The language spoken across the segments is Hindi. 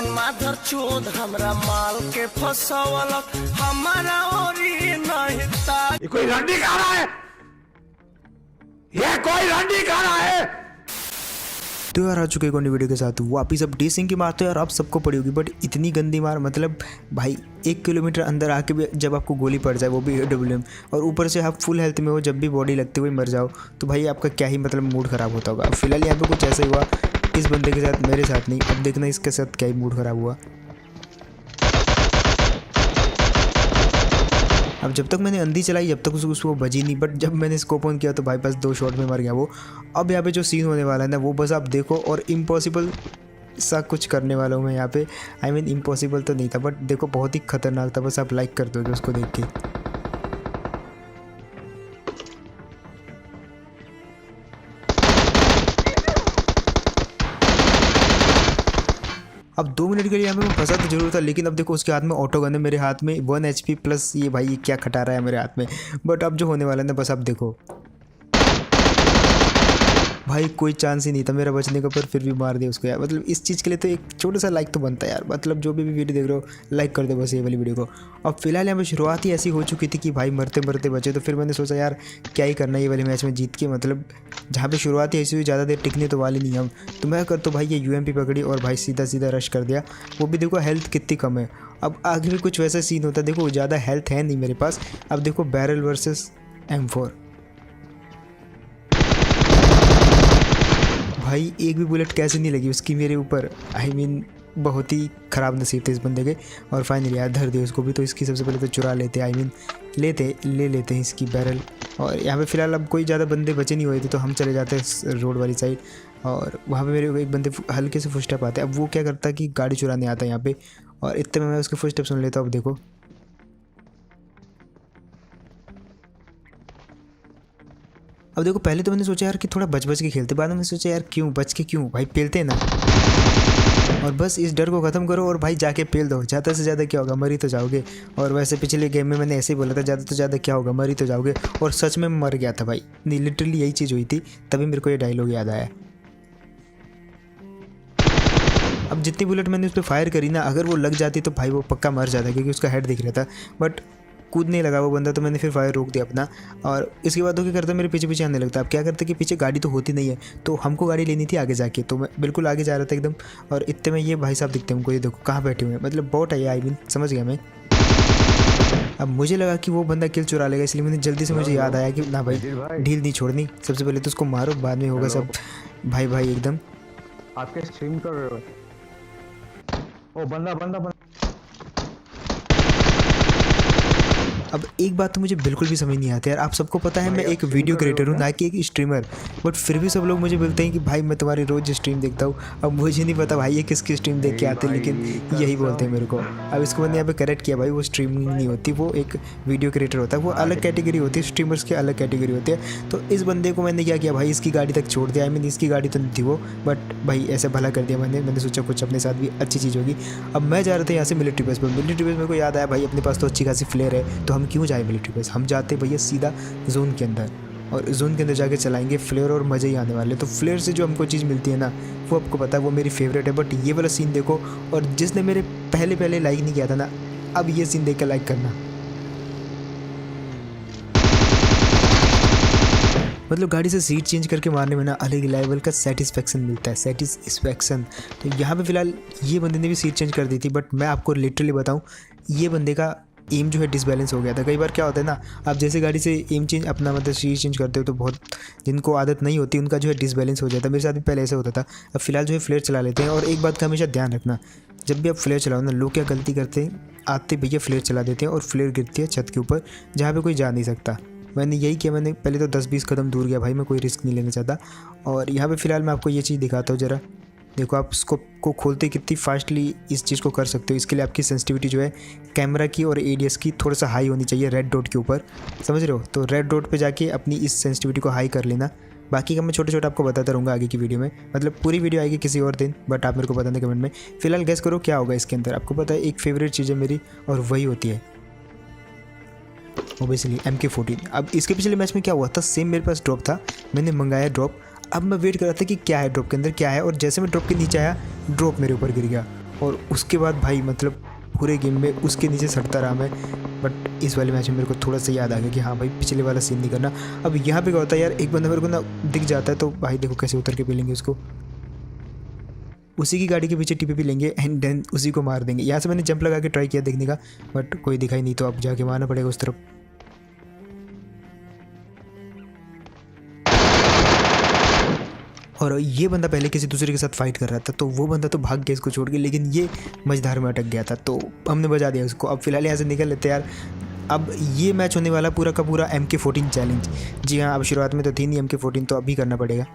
कौन माधर चोद हमरा माल के फसवलक हमारा ओरी नहीं ता। ये कोई रंडी खाना है, ये कोई रंडी खाना है। तो यार आ चुके एक वीडियो के साथ वापिस। अब डीसिंग की मार तो यार आप सबको पड़ी होगी, बट इतनी गंदी मार, मतलब भाई 1 किलोमीटर अंदर आके भी जब आपको गोली पड़ जाए, वो भी AWM, और ऊपर से आप फुल हेल्थ में हो, जब भी बॉडी लगते हुए मर जाओ, तो भाई आपका क्या ही मतलब मूड ख़राब होता होगा। फिलहाल यहाँ पे कुछ ऐसा ही हुआ इस बंदे के साथ, मेरे साथ नहीं। अब देखना इसके साथ क्या ही मूड ख़राब हुआ। अब जब तक मैंने अंधी चलाई, जब तक उसको बजी नहीं, बट जब मैंने स्कोप ऑन किया तो भाई बस 2 शॉट में मर गया वो। अब यहाँ पे जो सीन होने वाला है ना, वो बस आप देखो, और इम्पॉसिबल सा कुछ करने वाला हूँ मैं यहाँ पे। आई मीन इम्पॉसिबल तो नहीं था, बट देखो बहुत ही खतरनाक था। बस आप लाइक कर दोगे उसको देख के। अब 2 मिनट के लिए यहाँ पे मैं फंसा तो जरूर था, लेकिन अब देखो उसके हाथ में ऑटो गन है, मेरे हाथ में 1 HP प्लस। ये भाई ये क्या खटा रहा है मेरे हाथ में। बट अब जो होने वाला है ना, बस आप देखो भाई, कोई चांस ही नहीं था मेरा बचने का, पर फिर भी मार दिया उसको यार। मतलब इस चीज़ के लिए तो एक छोटा सा लाइक तो बनता है यार। मतलब जो भी वीडियो देख रहे हो लाइक कर दो बस ये वाली वीडियो को। अब फिलहाल यहाँ पे शुरुआत ही ऐसी हो चुकी थी कि भाई मरते मरते बचे, तो फिर मैंने सोचा यार क्या ही करना है ये वाले मैच में जीत के। मतलब जहाँ पे शुरुआत ही ऐसी हुई, ज़्यादा देर टिकने तो वाली नहीं हम। तो मैं कर तो भाई ये UMP पकड़ी और भाई सीधा सीधा रश कर दिया। वो भी देखो हेल्थ कितनी कम है। अब आगे भी कुछ वैसा सीन होता है, देखो ज़्यादा हेल्थ है नहीं मेरे पास। अब देखो बैरल वर्सेस M4, भाई एक भी बुलेट कैसे नहीं लगी उसकी मेरे ऊपर। आई मीन बहुत ही ख़राब नसीब थे इस बंदे के। और फाइनली यार धर दिया उसको भी। तो इसकी सबसे पहले तो चुरा लेते, आई मीन ले लेते हैं इसकी बैरल। और यहाँ पे फ़िलहाल अब कोई ज़्यादा बंदे बचे नहीं हुए थे, तो हम चले जाते हैं रोड वाली साइड। और वहाँ पे मेरे एक बंदे हल्के से फुट स्टेप आते हैं। अब वो क्या करता है कि गाड़ी चुराने आता है यहाँ पे, और इतने में मैं उसके फुट स्टेप सुन लेता हूँ। अब देखो पहले तो मैंने सोचा यार कि थोड़ा बच के खेलते, बाद में मैंने सोचा यार क्यों बच के क्यों, भाई पेलते हैं ना। और बस इस डर को ख़त्म करो और भाई जाके पेल दो। ज़्यादा से ज़्यादा क्या होगा, मर ही तो जाओगे। और वैसे पिछले गेम में मैंने ऐसे ही बोला था, ज़्यादा से ज़्यादा क्या होगा, मर ही तो जाओगे। और सच में मर गया था भाई, नहीं लिटरली यही चीज़ हुई थी। तभी मेरे को ये डायलॉग याद आया। अब जितनी बुलेट मैंने उस पर फायर करी ना, अगर वो लग जाती तो भाई वो पक्का मर जाता, क्योंकि उसका हेड दिख रहा था। बट कूदने लगा वो बंदा, तो मैंने फिर फायर रोक दिया अपना। और इसके बाद वो क्या करता, मेरे पीछे पीछे आने लगता। अब क्या करता कि पीछे गाड़ी तो होती नहीं है, तो हमको गाड़ी लेनी थी आगे जाके। तो मैं बिल्कुल आगे जा रहा था एकदम, और इतने में ये भाई साहब दिखते हैं हमको। ये देखो कहाँ बैठे हुए हैं, मतलब बॉट है ये। आई मीन समझ गया मैं। अब मुझे लगा कि वो बंदा किल चुरा लेगा, इसलिए मैंने जल्दी से, मुझे याद आया कि ना भाई ढील नहीं छोड़नी, सबसे पहले तो उसको मारो, बाद में होगा सब। भाई एकदम आपके स्ट्रीम कर रहे हो। ओ बंदा अब एक बात तो मुझे बिल्कुल भी समझ नहीं आती यार। आप सबको पता है मैं एक वीडियो क्रिएटर हूँ, ना कि एक स्ट्रीमर, बट फिर भी सब लोग मुझे बोलते हैं कि भाई मैं तुम्हारी रोज़ स्ट्रीम देखता हूँ। अब मुझे नहीं पता भाई ये किसकी स्ट्रीम देख के आते हैं, लेकिन यही बोलते हैं मेरे को। अब इसको मैंने यहाँ पे करेक्ट किया भाई, वो स्ट्रीमिंग नहीं होती, वो एक वीडियो क्रिएटर होता है। वो अलग कैटेगरी होती है, स्ट्रीमर्स की अलग कैटेगरी होती है। तो इस बंदे को मैंने क्या किया भाई, इसकी गाड़ी तक छोड़ दिया। आई मीन इसकी गाड़ी तो नहीं थी वो, बट भाई ऐसे भला कर दिया मैंने सोचा कुछ अपने साथ भी अच्छी चीज़ होगी। अब मैं जा रहा था यहाँ से मिलिट्री बेस पर। मिलिट्री बेस मेरे को याद आया भाई अपने पास तो अच्छी खासी फ्लेयर है, तो हम क्यों जाए मिलिट्री बेस। हम जाते भैया सीधा जोन के अंदर, और जोन के अंदर जाके चलाएंगे फ्लेयर, और मज़े ही आने वाले। तो फ्लेयर से जो हमको चीज़ मिलती है ना, वो आपको पता है वो मेरी फेवरेट है। बट ये वाला सीन देखो, और जिसने मेरे पहले लाइक नहीं किया था ना, अब ये सीन देख कर लाइक करना। मतलब गाड़ी से सीट चेंज करके मारने में ना अलग लेवल का सेटिस्फेक्शन मिलता है, सेटिस्फेक्शन। तो यहाँ पे फ़िलहाल ये बंदे ने भी सीट चेंज कर दी थी, बट मैं आपको लिटरली बताऊँ, ये बंदे का एम जो है डिसबैलेंस हो गया था। कई बार क्या होता है ना, आप जैसे गाड़ी से एम चेंज अपना मतलब सीट चेंज करते हो, तो बहुत जिनको आदत नहीं होती उनका जो है डिसबैलेंस हो जाता है। मेरे साथ भी पहले ऐसा होता था। अब फिलहाल जो है फ्लेयर चला लेते हैं। और एक बात का हमेशा ध्यान रखना, जब भी आप फ्लेयर चलाओ ना, लोग क्या गलती करते हैं, आते भैया फ्लेयर चला देते हैं और फ्लेयर गिरती है छत के ऊपर, जहाँ पर कोई जा नहीं सकता। मैंने यही किया, मैंने पहले तो 10-20 कदम दूर गया भाई, मैं कोई रिस्क नहीं लेना चाहता। और यहाँ पे फ़िलहाल मैं आपको ये चीज़ दिखाता हूँ ज़रा। देखो आप स्कोप को खोलते कितनी फास्टली इस चीज़ को कर सकते हो। इसके लिए आपकी सेंसिटिविटी जो है कैमरा की और ADS की थोड़ा सा हाई होनी चाहिए, रेड डॉट के ऊपर, समझ रहे हो। तो रेड डॉट पे जाके अपनी इस सेंसिटिविटी को हाई कर लेना। बाकी का मैं छोटे आपको बताता रहूँगा आगे की वीडियो में, मतलब पूरी वीडियो आएगी किसी और दिन, बट आप मेरे को बताना कमेंट में। फिलहाल गैस करो क्या होगा इसके अंदर। आपको पता है एक फेवरेट चीज़ है मेरी, और वही होती है ओबियसली MK14। अब इसके पिछले मैच में क्या हुआ था, सेम मेरे पास ड्रॉप था, मैंने मंगाया ड्रॉप। अब मैं वेट कर रहा था कि क्या है ड्रॉप के अंदर क्या है, और जैसे मैं ड्रॉप के नीचे आया, ड्रॉप मेरे ऊपर गिर गया। और उसके बाद भाई मतलब पूरे गेम में उसके नीचे सटता रहा मैं। बट इस वाले मैच में मेरे को थोड़ा सा याद आ गया कि हाँ भाई पिछले वाला सीन नहीं करना। अब यहाँ पे क्या होता है यार, एक बंदा मेरे को ना दिख जाता है, तो भाई देखो कैसे उतर के पी लेंगे उसको, उसी की गाड़ी के पीछे टीपीपी लेंगे एंड देन उसी को मार देंगे। यहाँ से मैंने जंप लगा के ट्राई किया देखने का, बट कोई दिखाई नहीं, तो अब जाके मारना पड़ेगा उस तरफ। और ये बंदा पहले किसी दूसरे के साथ फाइट कर रहा था, तो वो बंदा तो भाग गया इसको छोड़ के, लेकिन ये मझधार में अटक गया था, तो हमने बजा दिया उसको। अब फिलहाल यहाँ से निकल लेते यार। अब ये मैच होने वाला पूरा का पूरा MK14 चैलेंज। जी हाँ, अब शुरुआत में तो थी नहीं MK14, तो अभी करना पड़ेगा।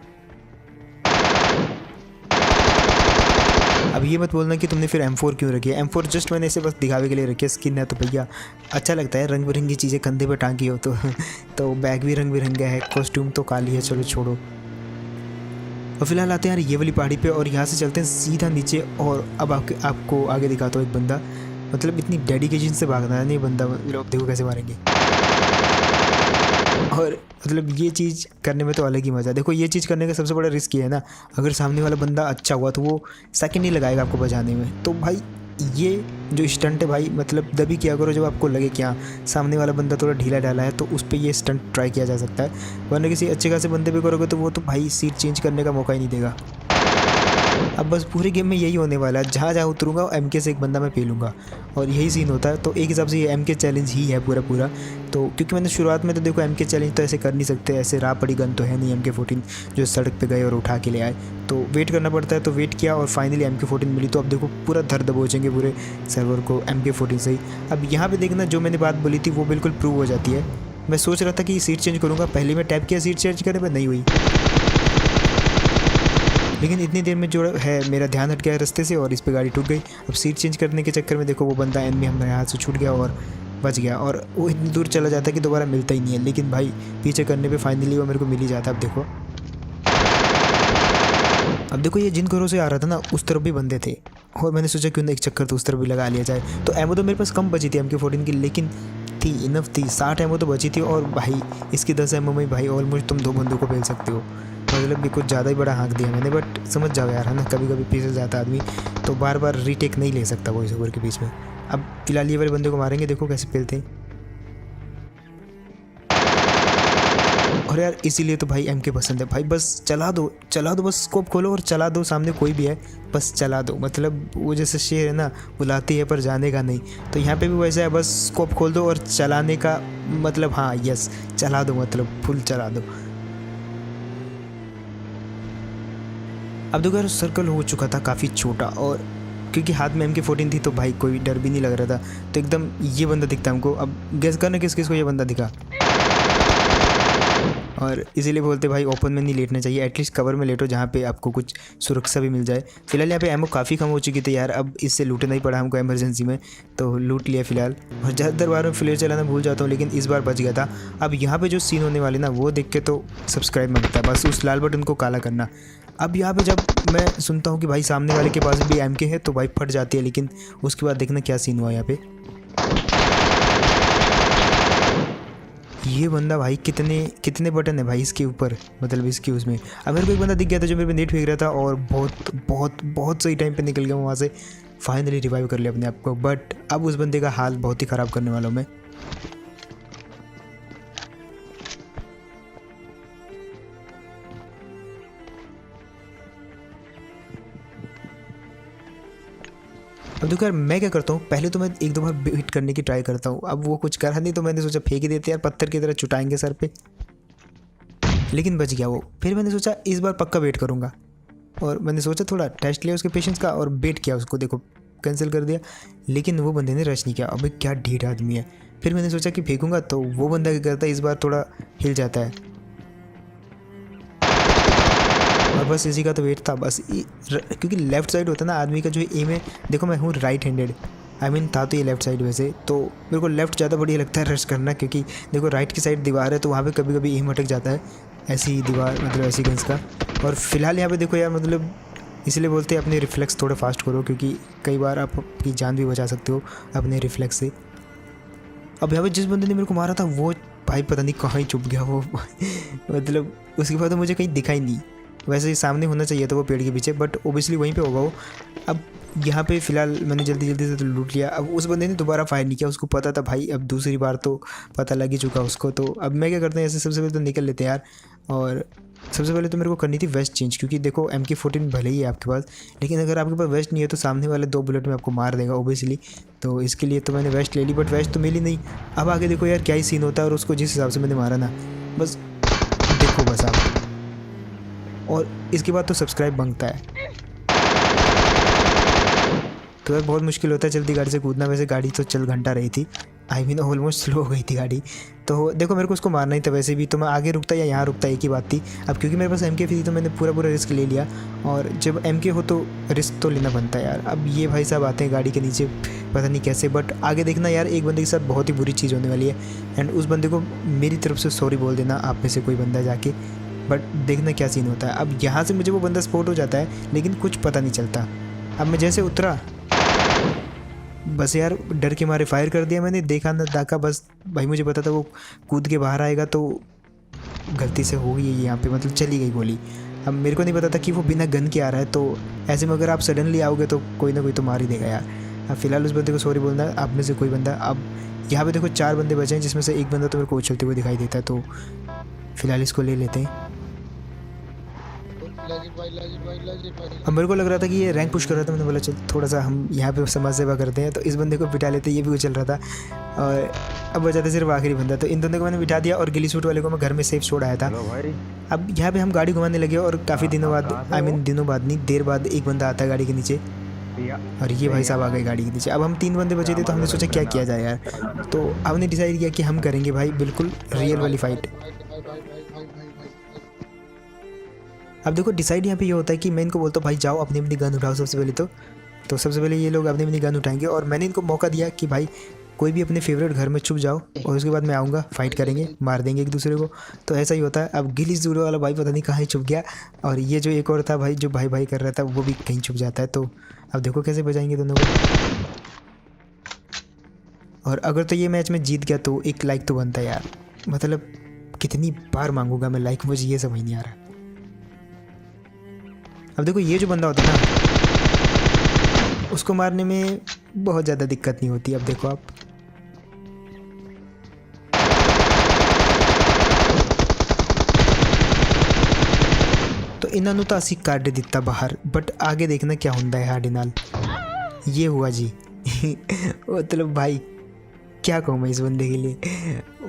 अब ये मत बोलना कि तुमने फिर M4 क्यों रखी है। M4 जस्ट मैंने इसे बस दिखावे के लिए रखी है, स्किन है तो भैया अच्छा लगता है, रंग बिरंगी चीज़ें कंधे पर टांगी हो तो बैग भी रंग बिरंगा है, कॉस्ट्यूम तो काली है, चलो छोड़ो। और फिलहाल आते हैं यार ये वाली पहाड़ी पे, और यहाँ से चलते हैं सीधा नीचे। और अब आपको आगे दिखाता हूँ एक बंदा, मतलब इतनी डेडिकेशन से भागना है नहीं बंदा, लोग देखो कैसे मारेंगे। और मतलब ये चीज़ करने में तो अलग ही मज़ा है। देखो ये चीज़ करने का सबसे बड़ा रिस्क ये है ना, अगर सामने वाला बंदा अच्छा हुआ तो वो सेकंड ही लगाएगा आपको बजाने में। तो भाई ये जो स्टंट है भाई, मतलब तभी किया करो जब आपको लगे कि हाँ सामने वाला बंदा थोड़ा ढीला ढाला है, तो उस पर ये स्टंट ट्राई किया जा सकता है। वरना किसी अच्छे खासे बंदे पे करोगे तो वो तो भाई सीट चेंज करने का मौका ही नहीं देगा। अब बस पूरे गेम में यही होने वाला है, जहाँ जहाँ उतरूँगा MK से एक बंदा मैं पेलूँगा, और यही सीन होता है। तो एक हिसाब से ये MK चैलेंज ही है पूरा पूरा। तो क्योंकि मैंने शुरुआत में तो देखो MK चैलेंज तो ऐसे कर नहीं सकते, ऐसे राह पड़ी गन तो है नहीं MK14 जो सड़क पे गए और उठा के ले आए, तो वेट करना पड़ता है। तो वेट किया और फाइनली MK14 मिली। तो अब देखो पूरा धर दबोचेंगे पूरे सर्वर को MK14 से ही। अब यहाँ पर देखना जो मैंने बात बोली थी वो बिल्कुल प्रूव हो जाती है। मैं सोच रहा था कि सीट चेंज करूँगा, पहले मैं टैप किया सीट चेंज करने पर, नहीं हुई, लेकिन इतनी देर में जो है मेरा ध्यान हट गया रास्ते से और इस पे गाड़ी ठुक गई। अब सीट चेंज करने के चक्कर में देखो वो बंदा एनमी हमारे हाथ से छूट गया और बच गया, और वो इतनी दूर चला जाता है कि दोबारा मिलता ही नहीं है। लेकिन भाई पीछे करने पे फाइनली वो मेरे को मिल ही जाता है। अब देखो ये जिन घरों से आ रहा था ना उस तरफ भी बंदे थे, और मैंने सोचा क्यों ना एक चक्कर तो उस तरफ भी लगा लिया जाए। तो एमो तो मेरे पास कम बची थी MK14 की, लेकिन थी इनफ थी, 60 एमो तो बची थी। और भाई इसकी 10 एमो में भाई ऑलमोस्ट तुम 2 बंदों को फेल सकते हो। मतलब कि कुछ ज़्यादा ही बड़ा हाँक दिया मैंने, बट समझ जाओ यार, है ना, कभी कभी फिसल जाता आदमी, तो बार बार रीटेक नहीं ले सकता वॉइस ओवर के बीच में। अब फिलहाल ये वाले बंदे को मारेंगे, देखो कैसे पेलते हैं। और यार इसीलिए तो भाई MK पसंद है भाई, बस चला दो बस स्कोप खोलो और चला दो, सामने कोई भी है बस चला दो। मतलब वो जैसे शेर है ना, बुलाती है पर जाने का नहीं, तो यहाँ पे भी वैसा है, बस स्कोप खोल दो और चलाने का मतलब, हाँ यस चला दो, मतलब फुल चला दो। अब देखो यार सर्कल हो चुका था काफ़ी छोटा, और क्योंकि हाथ में MK14 थी तो भाई कोई डर भी नहीं लग रहा था। तो एकदम ये बंदा दिखता हमको, अब गेस करना किस किस को ये बंदा दिखा। और इसीलिए बोलते भाई ओपन में नहीं लेटना चाहिए, एटलीस्ट कवर में लेटो जहाँ पे आपको कुछ सुरक्षा भी मिल जाए। फिलहाल यहाँ पे एमओ काफ़ी कम हो चुकी थी यार, अब इससे लूटना ही पड़ा हमको इमरजेंसी में, तो लूट लिया फिलहाल। और ज़्यादातर बार में फ्लेयर चलाना भूल जाता हूँ, लेकिन इस बार बच गया था। अब यहाँ पे जो सीन होने वाले ना वो देख के तो सब्सक्राइब मांगता है, बस उस लाल बटन को काला करना। अब यहाँ पे जब मैं सुनता हूँ कि भाई सामने वाले के पास भी MK है तो भाई फट जाती है, लेकिन उसके बाद देखना क्या सीन हुआ यहाँ पे। ये बंदा भाई कितने बटन है भाई इसके ऊपर, मतलब इसके उसमें। अब मेरे को एक बंदा दिख गया था जो मेरे पे नेट फेंक रहा था, और बहुत बहुत बहुत सही टाइम पे निकल गया वहाँ से, फाइनली रिवाइव कर लिया अपने आप को। बट अब उस बंदे का हाल बहुत ही ख़राब करने वाला हूँ मैं। अब देखो यार मैं क्या करता हूँ, पहले तो मैं 1-2 बार हिट करने की ट्राई करता हूँ। अब वो कुछ करा नहीं तो मैंने सोचा फेंक ही देते यार, पत्थर की तरह चुटाएंगे सर पे, लेकिन बच गया वो। फिर मैंने सोचा इस बार पक्का वेट करूँगा, और मैंने सोचा थोड़ा टेस्ट लिया उसके पेशेंस का और वेट किया उसको, देखो कैंसिल कर दिया, लेकिन वो बंदे ने रश नहीं किया। अब क्या ढीठ आदमी है। फिर मैंने सोचा कि फेंकूंगा तो वो बंदा क्या करता है, इस बार थोड़ा हिल जाता है, और बस इसी का तो वेट था बस। क्योंकि लेफ्ट साइड होता है ना आदमी का जो एम है, देखो मैं हूँ राइट हैंडेड, था तो ये लेफ्ट साइड वैसे, तो मेरे को लेफ्ट ज़्यादा बढ़िया लगता है रश करना, क्योंकि देखो राइट की साइड दीवार है तो वहाँ पे कभी कभी एम अटक जाता है, ऐसी दीवार मतलब ऐसी गन्स का। और फिलहाल यहाँ पे देखो यार, मतलब इसलिए बोलते हैं अपने रिफ्लेक्स थोड़े फास्ट करो, क्योंकि कई बार आप अपनी जान भी बचा सकते हो अपने रिफ्लेक्स से। अब यहाँ पे जिस बंदे ने मेरे को मारा था वो भाई पता नहीं कहाँ ही छुप गया वो मतलब उसके बाद तो मुझे कहीं दिखा ही नहीं। वैसे ही सामने होना चाहिए था वो पेड़ के पीछे, बट ओबियसली वहीं पे होगा वो। अब यहाँ पे फ़िलहाल मैंने जल्दी जल्दी से तो लूट लिया। अब उस बंदे ने दोबारा फायर नहीं किया, उसको पता था भाई अब दूसरी बार तो पता लग ही चुका उसको। तो अब मैं क्या करता हूँ, ऐसे सबसे पहले तो निकल लेते हैं यार। और सबसे पहले तो मेरे को करनी थी वेस्ट चेंज, क्योंकि देखो MK14 भले ही है आपके पास, लेकिन अगर आपके पास वेस्ट नहीं है तो सामने वाले 2 बुलेट में आपको मार देगा ओबियसली। तो इसके लिए तो मैंने वेस्ट ले ली, बट वेस्ट तो मिली नहीं। अब आगे देखो यार क्या ही सीन होता है, और उसको जिस हिसाब से मैंने मारा ना, बस देखो बस आप। और इसके बाद तो सब्सक्राइब मांगता है, तो यार बहुत मुश्किल होता है जल्दी गाड़ी से कूदना। वैसे गाड़ी तो चल घंटा रही थी, आई मीन ऑलमोस्ट स्लो हो गई थी गाड़ी। तो देखो मेरे को उसको मारना ही था वैसे भी, तो मैं आगे रुकता या यहाँ रुकता, एक ही बात थी। अब क्योंकि मेरे पास MK थी तो मैंने पूरा रिस्क ले लिया, और जब MK हो तो रिस्क तो लेना बनता है यार। अब ये भाई साहब आते हैं गाड़ी के नीचे, पता नहीं कैसे, बट आगे देखना यार एक बंदे के साथ बहुत ही बुरी चीज़ होने वाली है। एंड उस बंदे को मेरी तरफ से सॉरी बोल देना, आप में से कोई बंदा जाके, बट देखना क्या सीन होता है। अब यहाँ से मुझे वो बंदा स्पॉट हो जाता है, लेकिन कुछ पता नहीं चलता। अब मैं जैसे उतरा, बस यार डर के मारे फायर कर दिया मैंने, देखा ना दाका, बस भाई मुझे पता था वो कूद के बाहर आएगा, तो गलती से हो गई यहाँ पे, मतलब चली गई गोली। अब मेरे को नहीं पता था कि वो बिना गन के आ रहा है, तो ऐसे में अगर आप सडनली आओगे तो कोई ना कोई तो मार ही देगा यार। अब फिलहाल उस बंदे को सॉरी बोलना है, आप में से कोई बंदा। अब यहाँ पे देखो 4 बंदे बचे हैं, जिसमें से एक बंदा तो मेरे को उछलते हुए दिखाई देता है, तो फिलहाल इसको ले लेते हैं। अब मेरे को लग रहा था कि ये रैंक पुश कर रहा था, मैंने बोला चल थोड़ा सा हम यहाँ पे समाज सेवा करते हैं, तो इस बंदे को बिठा लेते हैं, ये भी उछल रहा था। और अब बचा था सिर्फ आखिरी बंदा, तो इन दोनों को मैंने बिठा दिया, और गिली सूट वाले को मैं घर में सेफ छोड़ आया था। अब यहाँ पे हम गाड़ी घुमाने लगे, और काफ़ी दिनों बाद, आई मीन दिनों बाद नहीं, देर बाद एक बंदा आता है गाड़ी के नीचे, और ये भाई साहब आ गए गाड़ी के नीचे। अब हम 3 बंदे बचे थे, तो हमने सोचा क्या किया जाए यार, तो हमने डिसाइड किया कि हम करेंगे भाई बिल्कुल रियल वाली फाइट। अब देखो डिसाइड यहाँ पे ये होता है कि मैं इनको बोलता हूँ भाई जाओ अपनी अपनी गन उठाओ सबसे पहले, तो सबसे पहले ये लोग अपनी अपनी गन उठाएंगे, और मैंने इनको मौका दिया कि भाई कोई भी अपने फेवरेट घर में छुप जाओ, और उसके बाद मैं आऊँगा, फाइट करेंगे, मार देंगे एक दूसरे को। तो ऐसा ही होता है। अब गिली जूडो वाला भाई पता नहीं कहाँ ही छुप गया, और ये जो एक और था भाई जो भाई कर रहा था, वो भी कहीं छुप जाता है। तो अब देखो कैसे बचाएंगे दोनों को। और अगर तो ये मैच में जीत गया तो एक लाइक तो बनता है यार, मतलब कितनी बार मांगूंगा मैं लाइक, मुझे ये समझ नहीं आ रहा। अब देखो ये जो बंदा होता है ना, उसको मारने में बहुत ज़्यादा दिक्कत नहीं होती। अब देखो आप, तो इन्होंने तो असी काट दिता बाहर, बट आगे देखना क्या होता है हाडी नाल। ये हुआ जी मतलब भाई क्या कहूँ मैं इस बंदे के लिए,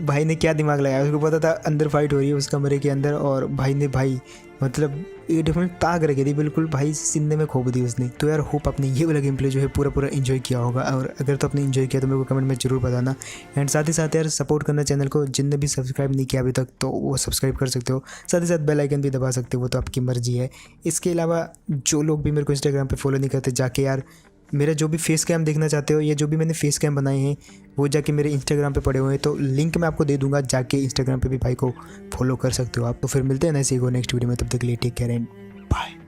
भाई ने क्या दिमाग लगाया, उसको पता था अंदर फाइट हो रही है उस कमरे के अंदर, और भाई ने भाई मतलब ये डिफरेंट ताक रखी थी बिल्कुल, भाई सीने में खोप दी उसने। तो यार होप आपने ये वाला गेम प्ले जो है पूरा एंजॉय किया होगा, और अगर तो आपने एंजॉय किया तो मेरे को कमेंट में जरूर बताना। एंड साथ ही साथ यार सपोर्ट करना चैनल को, जिनने भी सब्सक्राइब नहीं किया अभी तक तो वो सब्सक्राइब कर सकते हो, साथ ही साथ बेल आइकन भी दबा सकते हो, वो तो आपकी मर्जी है। इसके अलावा जो लोग भी मेरे को इंस्टाग्राम पर फॉलो नहीं करते, जाके यार मेरा जो भी फेस कैम देखना चाहते हो, या जो भी मैंने फेस कैम बनाए हैं वो जाके मेरे इंस्टाग्राम पे पड़े हुए हैं, तो लिंक मैं आपको दे दूंगा, जाके इंस्टाग्राम पे भी भाई को फॉलो कर सकते हो आप। तो फिर मिलते हैं ना इसी को नेक्स्ट वीडियो में, तब तक के लिए टेक केयर एंड बाय।